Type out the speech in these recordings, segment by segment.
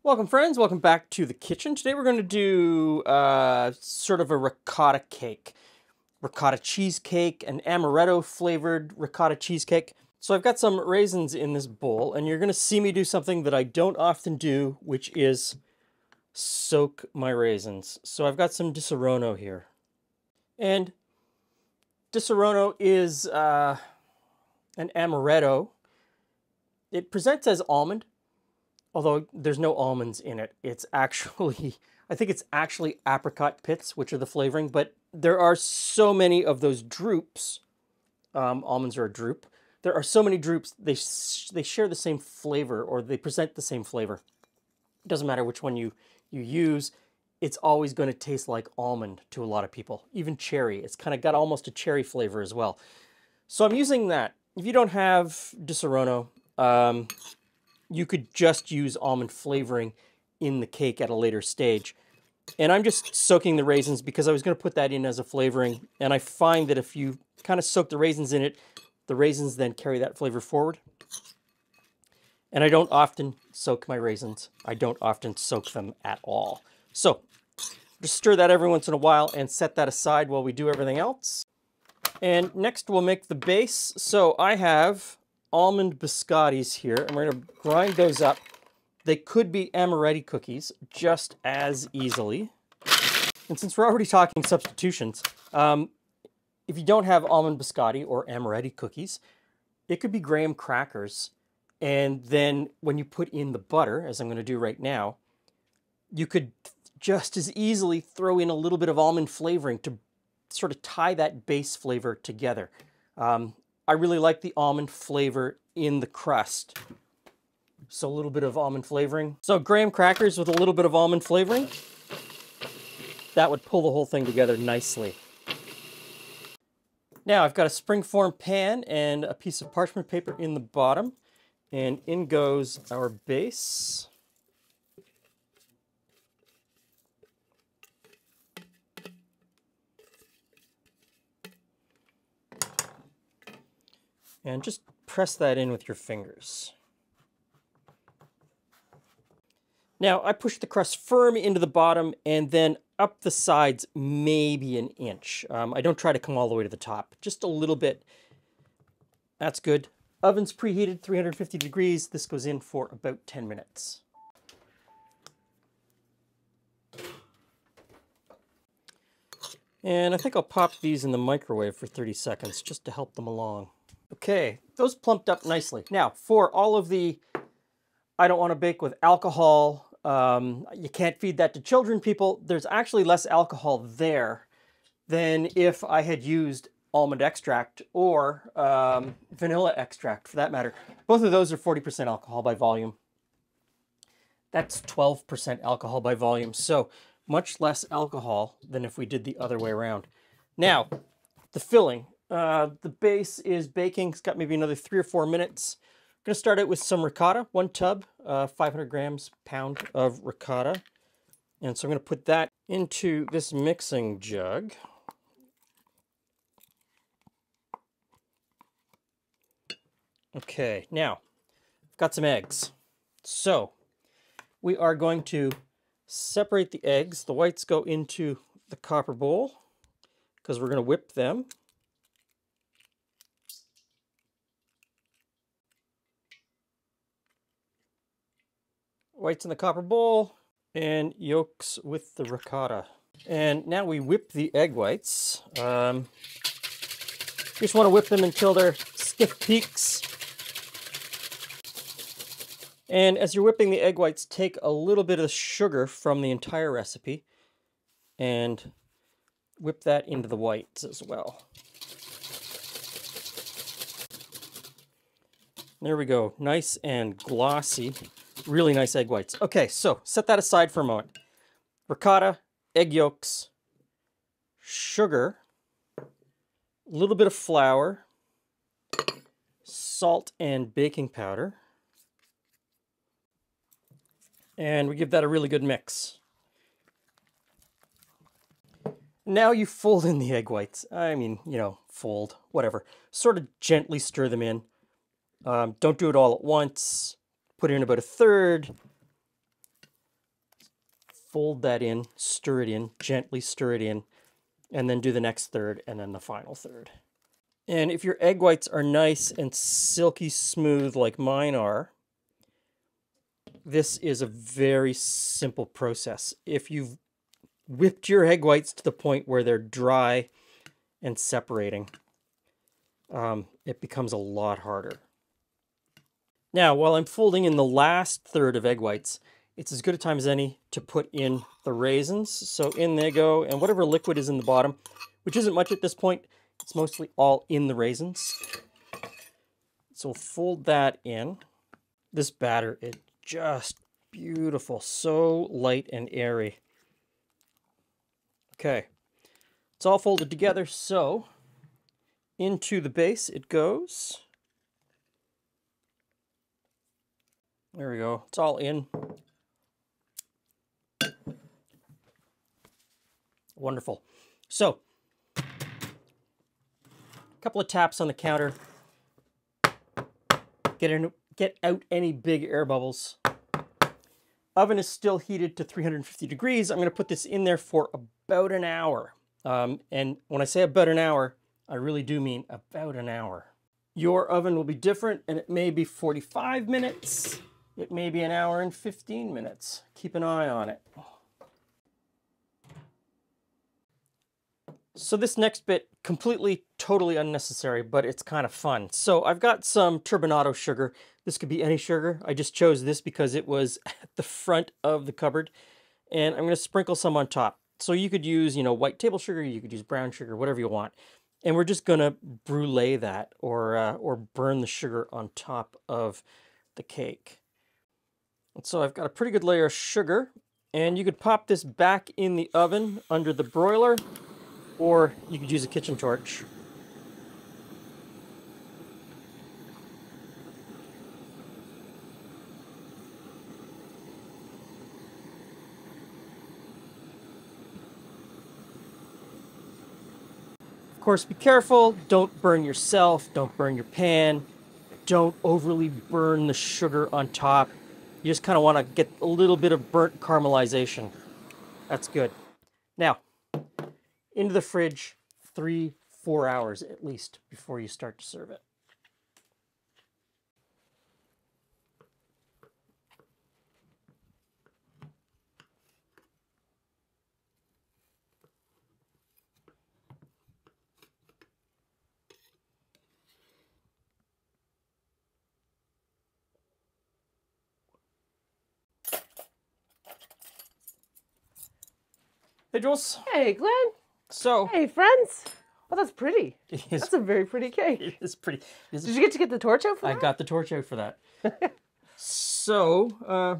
Welcome friends, welcome back to the kitchen. Today we're going to do sort of a ricotta cake. Ricotta cheesecake, an amaretto flavored ricotta cheesecake. So I've got some raisins in this bowl and you're going to see me do something that I don't often do, which is soak my raisins. So I've got some Disaronno here. And Disaronno is an amaretto. It presents as almond, although there's no almonds in it. It's actually, I think it's actually apricot pits, which are the flavoring, but there are so many of those drupes. Almonds are a drupe. There are so many drupes, they share the same flavor, or they present the same flavor. It doesn't matter which one you use, it's always going to taste like almond to a lot of people. Even cherry, it's kind of got almost a cherry flavor as well. So I'm using that. If you don't have Disaronno, you could just use almond flavoring in the cake at a later stage. And I'm just soaking the raisins because I was going to put that in as a flavoring. And I find that if you kind of soak the raisins in it, the raisins then carry that flavor forward. And I don't often soak my raisins. I don't often soak them at all. So just stir that every once in a while and set that aside while we do everything else. And next we'll make the base. So I have almond biscottis here, and we're going to grind those up. They could be amaretti cookies just as easily. And since we're already talking substitutions, if you don't have almond biscotti or amaretti cookies, it could be graham crackers. And then when you put in the butter, as I'm going to do right now, you could just as easily throw in a little bit of almond flavoring to sort of tie that base flavor together. I really like the almond flavor in the crust. So a little bit of almond flavoring. So graham crackers with a little bit of almond flavoring. That would pull the whole thing together nicely. Now I've got a springform pan and a piece of parchment paper in the bottom. And in goes our base. And just press that in with your fingers. Now I push the crust firm into the bottom and then up the sides maybe an inch. I don't try to come all the way to the top, just a little bit. That's good. Oven's preheated, 350 degrees. This goes in for about 10 minutes. And I think I'll pop these in the microwave for 30 seconds just to help them along. Okay, those plumped up nicely. Now, for all of the, I don't want to bake with alcohol, you can't feed that to children people, there's actually less alcohol there than if I had used almond extract or vanilla extract for that matter. Both of those are 40% alcohol by volume. That's 12% alcohol by volume, so much less alcohol than if we did the other way around. Now, the filling. The base is baking. It's got maybe another 3 or 4 minutes. I'm going to start out with some ricotta, 1 tub, 500 grams, pound of ricotta. And so I'm going to put that into this mixing jug. Okay, now I've got some eggs. So we are going to separate the eggs. The whites go into the copper bowl because we're going to whip them. Whites in the copper bowl and yolks with the ricotta. And now we whip the egg whites. You just want to whip them until they're stiff peaks. And as you're whipping the egg whites, take a little bit of sugar from the entire recipe and whip that into the whites as well. There we go, nice and glossy. Really nice egg whites. Okay, so set that aside for a moment. Ricotta, egg yolks, sugar, a little bit of flour, salt and baking powder. And we give that a really good mix. Now you fold in the egg whites. I mean, you know, fold, whatever. Sort of gently stir them in. Don't do it all at once. Put in about a third. fold that in, stir it in, gently stir it in, and then do the next third and then the final third. And if your egg whites are nice and silky smooth like mine are, this is a very simple process. If you've whipped your egg whites to the point where they're dry and separating, it becomes a lot harder. Now, while I'm folding in the last third of egg whites, it's as good a time as any to put in the raisins. So in they go, and whatever liquid is in the bottom, which isn't much at this point, it's mostly all in the raisins. So we'll fold that in. This batter is just beautiful, so light and airy. Okay, it's all folded together, so into the base it goes. There we go, it's all in. Wonderful. So, a couple of taps on the counter. Get out any big air bubbles. Oven is still heated to 350 degrees. I'm going to put this in there for about an hour. And when I say about an hour, I really do mean about an hour. Your oven will be different, and it may be 45 minutes. It may be an hour and 15 minutes. Keep an eye on it. So this next bit, completely, totally unnecessary, but it's kind of fun. So I've got some turbinado sugar. This could be any sugar. I just chose this because it was at the front of the cupboard. And I'm going to sprinkle some on top. So you could use, white table sugar, you could use brown sugar, whatever you want. And we're just going to brulee that or burn the sugar on top of the cake. And so I've got a pretty good layer of sugar. And you could pop this back in the oven under the broiler, or you could use a kitchen torch. Of course, be careful. Don't burn yourself. Don't burn your pan. Don't overly burn the sugar on top. You just kind of want to get a little bit of burnt caramelization. That's good. Now, into the fridge 3-4 hours at least before you start to serve it. Hey, Jules. Hey, Glenn. So, Hey, friends. Oh, that's pretty. It is, That's a very pretty cake. it is pretty. Did you get the torch out for I that? got the torch out for that. So,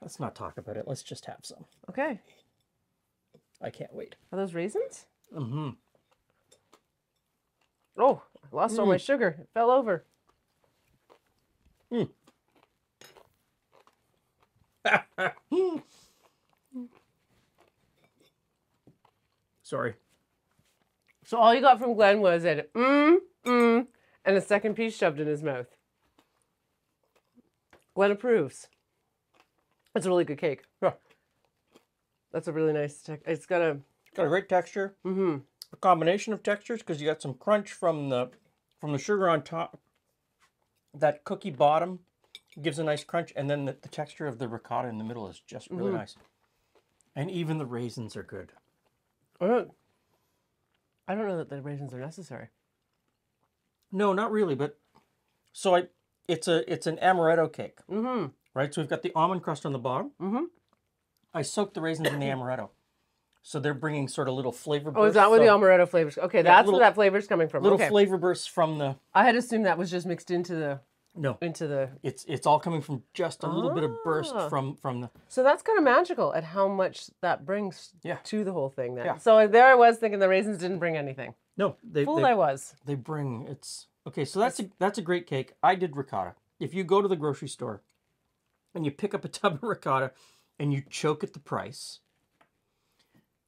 let's not talk about it. Let's just have some. Okay. I can't wait. Are those raisins? Mm-hmm. Oh, I lost all my sugar. It fell over. Sorry. So all you got from Glenn was an and a second piece shoved in his mouth. Glenn approves. It's a really good cake. Yeah. That's a really nice it's got a great texture. mm-hmm. A combination of textures because you got some crunch from the sugar on top. That cookie bottom gives a nice crunch, and then the texture of the ricotta in the middle is just really nice. And even the raisins are good. I don't know that the raisins are necessary. No, not really, but so it's an amaretto cake. Mm-hmm. Right? So we've got the almond crust on the bottom. Mm-hmm. I soaked the raisins in the amaretto. So they're bringing sort of little flavor bursts. Oh, is that where the amaretto flavors? Okay, that's little, where that flavor's coming from. Little okay. flavor bursts from the... I had assumed that was just mixed into the... No. Into the... It's all coming from just a little bit of burst from the... So that's kind of magical at how much that brings Yeah. to the whole thing then. Yeah. So there I was thinking the raisins didn't bring anything. No. Fooled I was. They bring... It's... Okay, so that's a great cake. I did ricotta. If you go to the grocery store and you pick up a tub of ricotta and you choke at the price,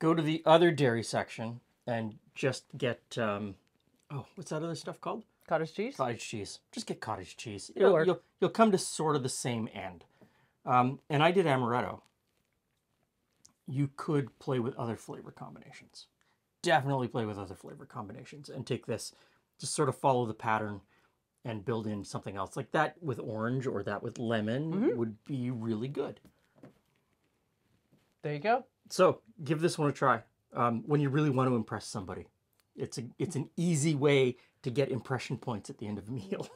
go to the other dairy section and just get... what's that other stuff called? Cottage cheese? Cottage cheese. Just get cottage cheese. It'll work. You'll come to sort of the same end. And I did amaretto. you could play with other flavor combinations. Definitely play with other flavor combinations and take this, just sort of follow the pattern and build in something else. Like that with orange or that with lemon would be really good. There you go. So give this one a try when you really want to impress somebody. It's an easy way to get impression points at the end of a meal.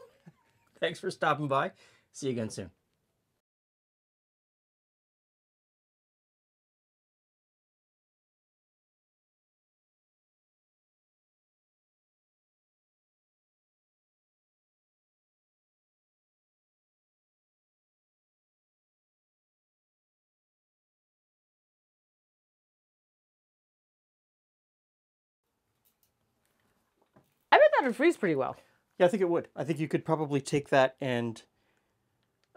Thanks for stopping by. See you again soon. I bet that would freeze pretty well. Yeah, I think it would. I think you could probably take that and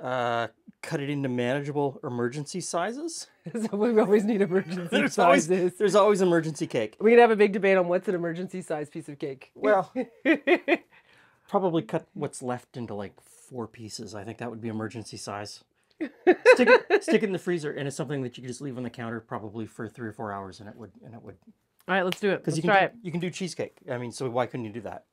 cut it into manageable emergency sizes. So we always need emergency sizes. There's always emergency cake. We could have a big debate on what's an emergency size piece of cake. Well, probably cut what's left into like 4 pieces. I think that would be emergency size. Stick it in the freezer, and it's something that you can just leave on the counter probably for 3 or 4 hours, and it would. All right, let's do it. Because Let's try it. you can do cheesecake. I mean, so why couldn't you do that?